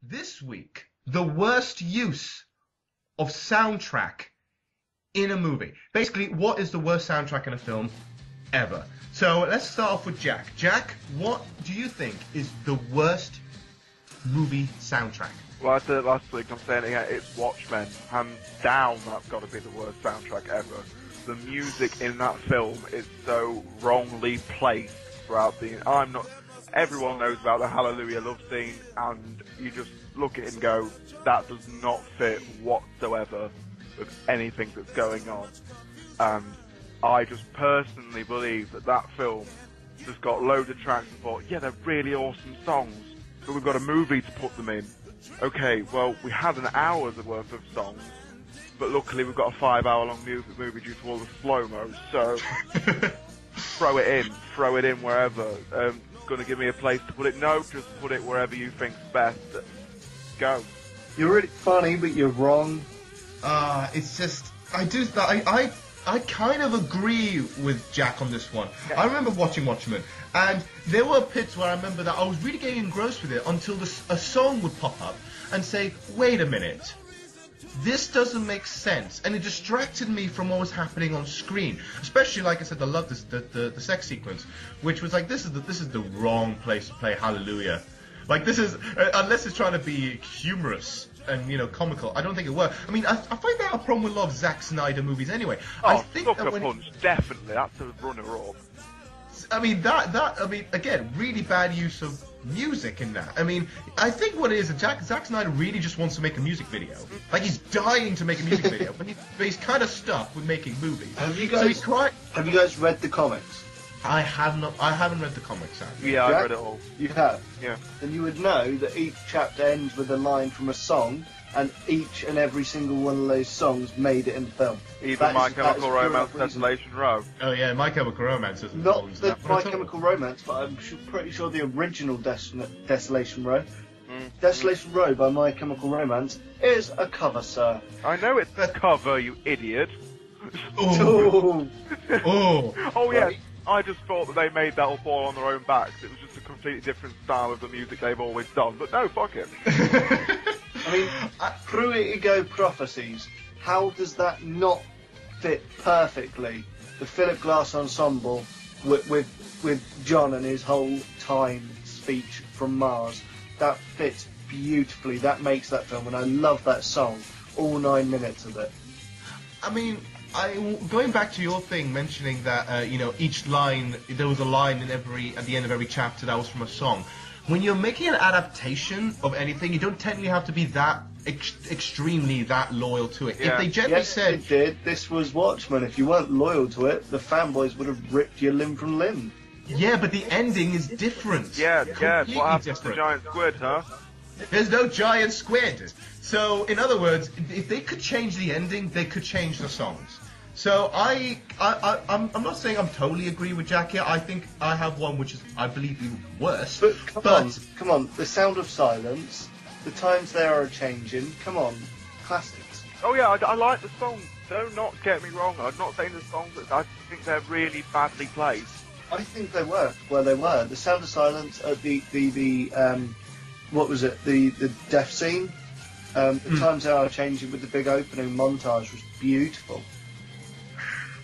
this week, the worst use of soundtrack in a movie. Basically, what is the worst soundtrack in a film ever? So let's start off with Jack. Jack, what do you think is the worst movie soundtrack? Well, I said it last week, I'm saying it again, it's Watchmen. Hands down, that's got to be the worst soundtrack ever. The music in that film is so wrongly placed throughout the... Everyone knows about the Hallelujah love scene, and you just look at it and go, that does not fit whatsoever with anything that's going on. And I just personally believe that film just got loads of tracks and thought, yeah, they're really awesome songs, but we've got a movie to put them in. Okay, well, we had an hour's worth of songs, but luckily we've got a 5-hour-long movie due to all the slow-mo, so throw it in wherever. Going to give me a place to put it? No, just put it wherever you think's best. Go. You're really funny, but you're wrong. It's just, I kind of agree with Jack on this one. Yeah. I remember watching Watchmen, and there were bits where I remember that I was really getting engrossed with it until a song would pop up and say, wait a minute, this doesn't make sense, and it distracted me from what was happening on screen. Especially, like I said, the sex sequence, which was like, this is the wrong place to play Hallelujah. Like, this is, unless it's trying to be humorous and, comical, I don't think it works. I mean, I find that a problem with a lot of Zack Snyder movies anyway. Oh, I think Sucker Punch, definitely, that's a runner-up. I mean, again, really bad use of music in that. I mean, I think what it is, Zack Snyder really just wants to make a music video. Like, he's dying to make a music video, but he's kind of stuck with making movies. Have you guys read the comics? I haven't read the comics, actually. Yeah, I've read it all. You have? Yeah. Then you would know that each chapter ends with a line from a song, and each and every single one of those songs made it in the film. Even My Chemical Romance, Desolation Row. Oh yeah, My Chemical Romance isn't not the My Chemical Romance, but I'm pretty sure the original Desolation Row. Desolation Row by My Chemical Romance is a cover, sir. I know it's a cover, you idiot. Oh. Oh yeah. I just thought that they made that all fall on their own backs. It was just a completely different style of the music they've always done. But no, fuck it. I mean, through Ego Prophecies, how does that not fit perfectly? The Philip Glass ensemble with John and his whole time speech from Mars. That fits beautifully. That makes that film, and I love that song. All 9 minutes of it. I mean, going back to your thing, mentioning that each line, there was a line at the end of every chapter that was from a song. When you're making an adaptation of anything, you don't technically have to be that extremely that loyal to it. Yeah. If they gently said, it did. This was Watchmen. If you weren't loyal to it, the fanboys would have ripped you limb from limb. Yeah, but the ending is different. Yeah. What happened to the giant squid, huh? There's no giant squid. So, in other words, if they could change the ending, they could change the songs. So I'm not saying I'm totally agree with Jack here. I think I have one which is, I believe, even worse. But come on, The Sound of Silence, the times they are changing. Come on, classics. Oh yeah, I like the songs. Do not get me wrong. I'm not saying the songs. I think they're really badly placed. I think they were where they were. The Sound of Silence, what was it? The death scene. The times they are changing with the big opening montage was beautiful.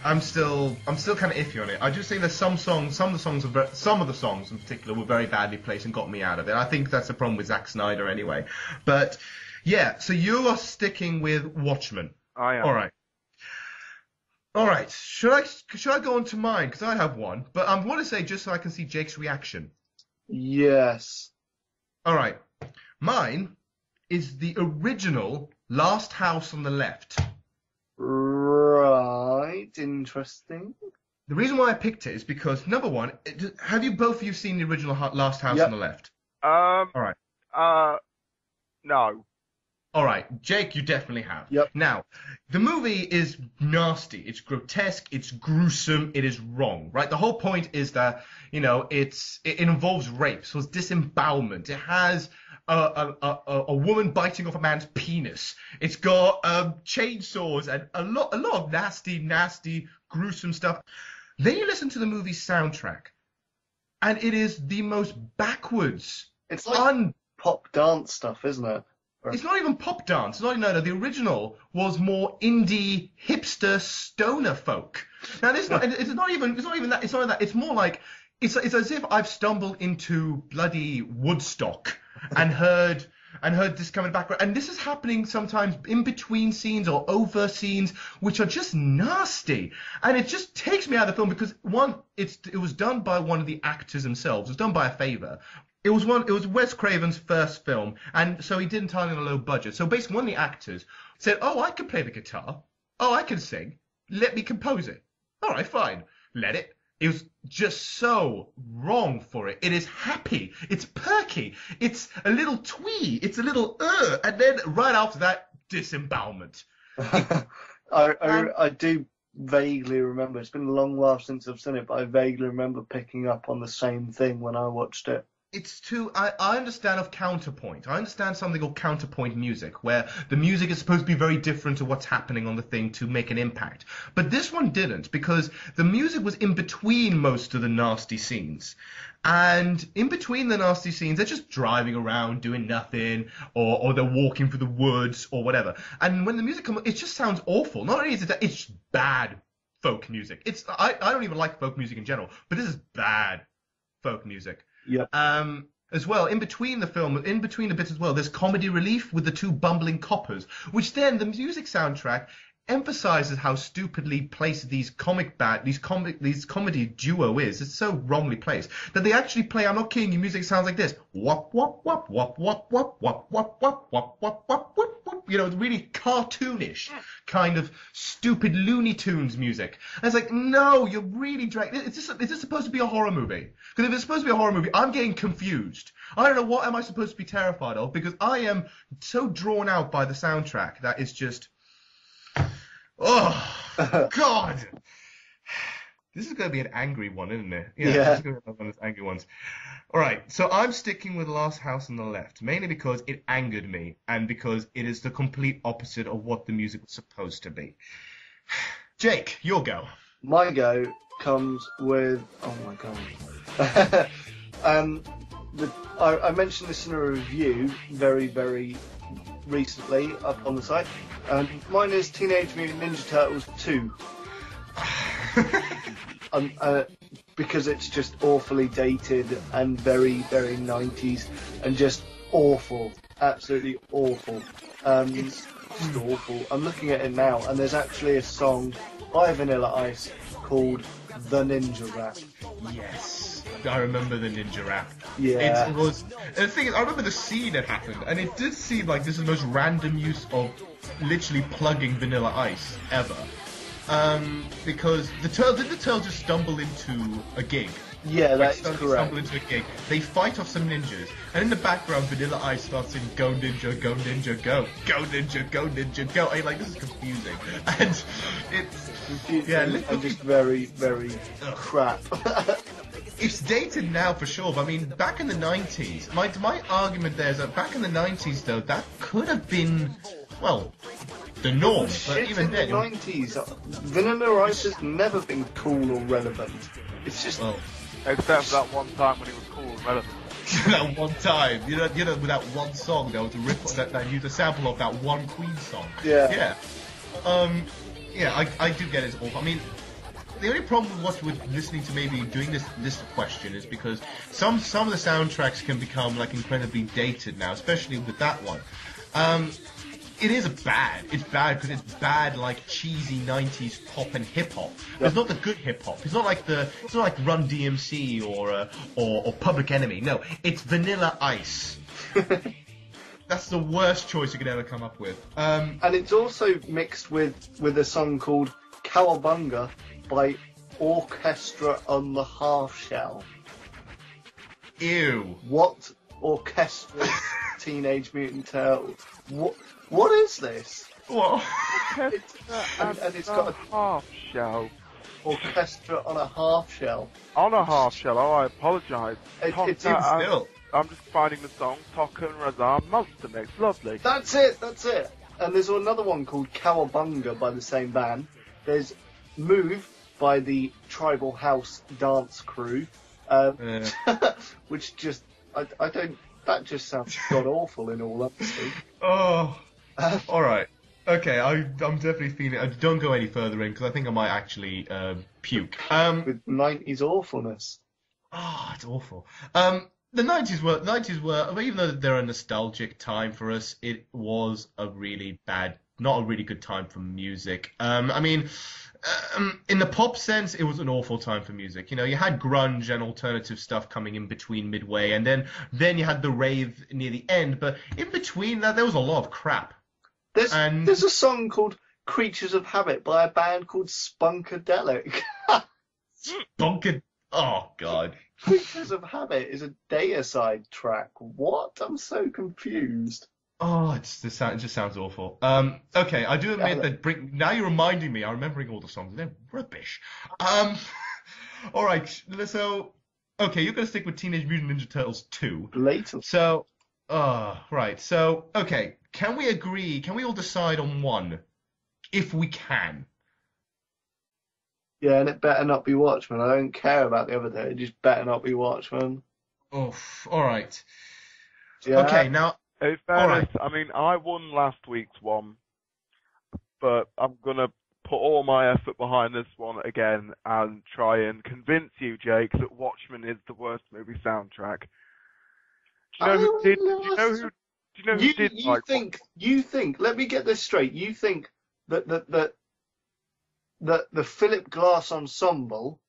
I'm still kind of iffy on it. I just think that some of the songs in particular were very badly placed and got me out of it. I think that's the problem with Zack Snyder anyway. But yeah, so you are sticking with Watchmen. I am. All right. Should I go on to mine? Because I have one, but I want to say just so I can see Jake's reaction. Yes. All right. Mine is the original Last House on the Left. Right, interesting. The reason why I picked it is because, number one, have you both of you seen the original Last House on the Left? All right. No. All right, Jake, you definitely have. Yep. Now, the movie is nasty. It's grotesque. It's gruesome. It is wrong, right? The whole point is that, it involves rape, so it's disembowelment. It has a woman biting off a man's penis. It's got chainsaws and a lot of nasty, gruesome stuff. Then you listen to the movie's soundtrack, and it is the most backwards, it's like pop dance stuff, isn't it? It's not even pop dance. No. The original was more indie hipster stoner folk. Now this, it's not even that. It's not that. It's more like it's as if I've stumbled into bloody Woodstock and heard this coming back. And this is happening sometimes in between scenes or over scenes, which are just nasty. And it just takes me out of the film because it was done by one of the actors themselves. It was done by a favor. It was Wes Craven's first film, and so he did entirely on a low budget. So basically one of the actors said, "Oh, I can play the guitar. Oh, I can sing. Let me compose it." All right, fine. Let it. It was just so wrong for it. It is happy. It's perky. It's a little twee. It's a little and then right after that, disembowelment. I do vaguely remember. It's been a long while since I've seen it, but I vaguely remember picking up on the same thing when I watched it. I understand of counterpoint. I understand something called counterpoint music, where the music is supposed to be very different to what's happening on the thing to make an impact. But this one didn't, because the music was in between most of the nasty scenes. And in between the nasty scenes, they're just driving around doing nothing, or they're walking through the woods or whatever. And when the music comes, it just sounds awful. Not only is it it's bad folk music. I don't even like folk music in general, but this is bad folk music. Yeah. As well, in between the bits as well, there's comedy relief with the two bumbling coppers, which then the music soundtrack emphasizes how stupidly placed these comedy duo is. It's so wrongly placed that they actually play. I'm not kidding you. Music sounds like this: wop wop wop wop wop wop wop wop wop wop wop wop wop. You know, it's really cartoonish kind of stupid Looney Tunes music. And it's like, no, you're really dragging. Is this supposed to be a horror movie? Because if it's supposed to be a horror movie, I'm getting confused. I don't know what am I supposed to be terrified of, because I am so drawn out by the soundtrack that it's just. Oh, God! This is going to be an angry one, isn't it? Yeah. This is going to be one of those angry ones. All right, so I'm sticking with Last House on the Left, mainly because it angered me, and because it is the complete opposite of what the music was supposed to be. Jake, your go. My go comes with... Oh, my God. I mentioned this in a review very, very recently up on the site. Mine is Teenage Mutant Ninja Turtles 2. Because it's just awfully dated and very, very 90s and just awful. Absolutely awful. It's just awful. I'm looking at it now, and there's actually a song by Vanilla Ice called The Ninja Rap. Yes. I remember the ninja rap. Yeah. It was. And the thing is, I remember the scene that happened, and it did seem like this is the most random use of literally plugging Vanilla Ice ever. Because the turtle just stumble into a gig. Yeah, that's correct. Stumble into a gig. They fight off some ninjas, and in the background, Vanilla Ice starts saying, "Go ninja, go ninja, go, go ninja, go ninja, go." And like, this is confusing, and it's confusing and just very, very crap. It's dated now for sure, but I mean, back in the 90s, my argument there is that back in the 90s, though, that could have been, well, the norm. But even then, in the 90s, Vanilla Ice has never been cool or relevant. It's just... Well, except for that one time when he was cool and relevant. That one time, you know, with that one song, there was a rip that used a sample of that one Queen song. Yeah. Yeah. I do get it. I mean, the only problem with listening to maybe doing this question is because some of the soundtracks can become like incredibly dated now, especially with that one. It is bad. It's bad because it's bad like cheesy 90s pop and hip hop. It's not the good hip hop. It's not like Run DMC or Public Enemy. No, it's Vanilla Ice. That's the worst choice you could ever come up with. And it's also mixed with a song called Cowabunga by Orchestra on the Half Shell. Ew. What orchestra? Teenage Mutant Turtles. What is this? What? and it's got a half shell. Orchestra on a half shell. On a half shell. Oh, I apologise. It's still. I'm just finding the song Tokka and Razan Monster Mix. Lovely. That's it. And there's another one called Cowabunga by the same band. There's Move by the Tribal House Dance Crew, which just I don't That just sounds god awful in all honesty. Oh, all right. Okay, I'm definitely feeling. Don't go any further in because I think I might actually puke. With 90s awfulness. It's awful. The 90s were, even though they're a nostalgic time for us, it was a really bad, not a really good time for music. I mean, in the pop sense, it was an awful time for music. You know, you had grunge and alternative stuff coming in between midway, and then you had the rave near the end. But in between that, there was a lot of crap. There's a song called Creatures of Habit by a band called Spunkadelic. Oh, God. Creatures of Habit is a Deicide track. What? I'm so confused. Oh, it just sounds awful. Okay, I do admit that now you're reminding me, I'm remembering all the songs. They're rubbish. All right, so, okay, you're going to stick with Teenage Mutant Ninja Turtles 2. Later. So, right. So, okay, can we agree, can we all decide on one? If we can. Yeah, and it better not be Watchmen. I don't care about the other day. It just better not be Watchmen. Oh, all right. Yeah. Okay, now... In fairness, I mean, I won last week's one, but I'm going to put all my effort behind this one again and try and convince you, Jake, that Watchmen is the worst movie soundtrack. Do you know who did? Do you know who did? You think? Let me get this straight. You think that the Philip Glass Ensemble,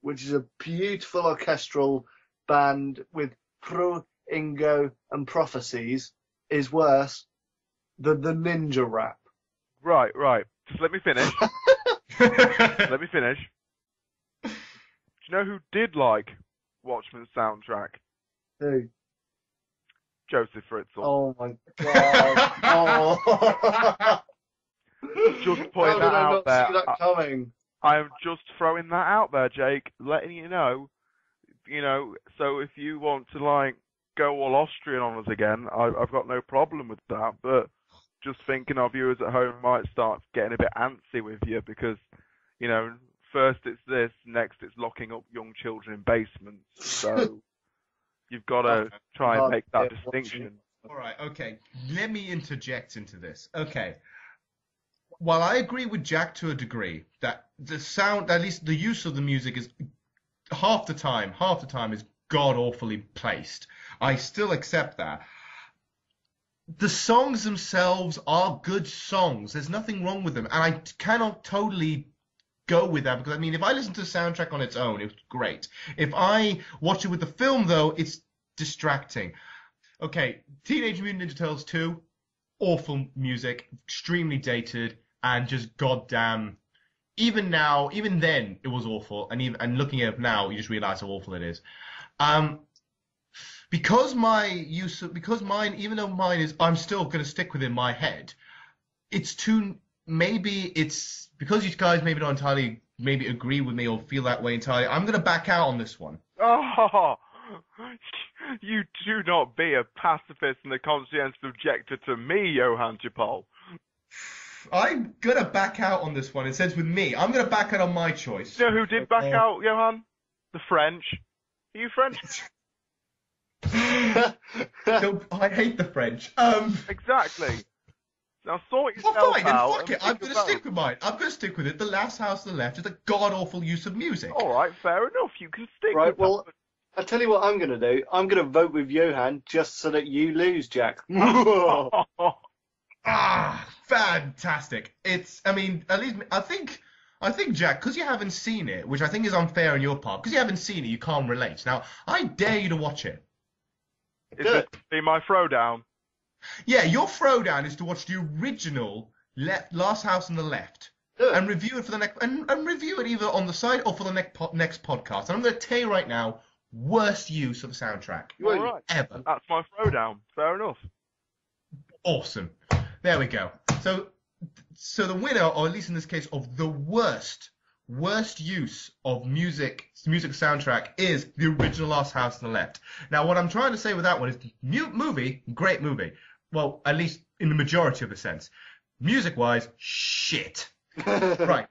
which is a beautiful orchestral band with Pro, Ingo, and Prophecies, is worse than the Ninja Rap? Right. Just let me finish. Let me finish. Do you know who did like Watchmen's soundtrack? Who? Joseph Fritzl. Oh my god. Oh. Just putting that out there. See that coming? I'm just throwing that out there, Jake, letting you know, so if you want to, like, go all Austrian on us again, I've got no problem with that, but just thinking our viewers at home might start getting a bit antsy with you because, first it's this, next it's locking up young children in basements, so you've got to try and make that distinction. All right, okay, let me interject into this. Okay. While I agree with Jack to a degree that the sound, at least the use of the music is half the time is god awfully placed. I still accept that. The songs themselves are good songs. There's nothing wrong with them. And I cannot totally go with that because, I mean, if I listen to the soundtrack on its own, it's great. If I watch it with the film, though, it's distracting. Okay, Teenage Mutant Ninja Turtles 2, awful music, extremely dated, and just goddamn. Even then, it was awful, and looking at it now, you just realize how awful it is. Because mine, even though mine is, I'm still going to stick within my head. Maybe it's because you guys maybe not entirely agree with me or feel that way entirely. I'm going to back out on this one. Oh, you do not be a pacifist and a conscientious objector to me, Johann Chipol. I'm going to back out on this one. It says with me. I'm going to back out on my choice. You know who did back out, Johann? The French. Are you French? I hate the French. Exactly. Now sort yourself out. Fine, then fuck it. I'm going to stick with mine. I'm going to stick with it. The Last House on the Left is a god-awful use of music. All right, fair enough. You can stick right, with well, that. I'll tell you what I'm going to do. I'm going to vote with Johan just so that you lose, Jack. Fantastic. At least, I think, Jack, because you haven't seen it, which I think is unfair on your part, because you haven't seen it, you can't relate. Now, I dare you to watch it. Is it be my throwdown? Yeah, your throwdown is to watch the original Last House on the Left and review it for the next, and review it either on the site or for the next podcast. And I'm going to tell you right now, worst use of the soundtrack ever. That's my throwdown. Fair enough. Awesome. There we go. So the winner, or at least in this case, of the worst use of music soundtrack is the original Last House on the Left. Now, what I'm trying to say with that one is movie, great movie. Well, at least in the majority of the sense. Music-wise, shit. Right.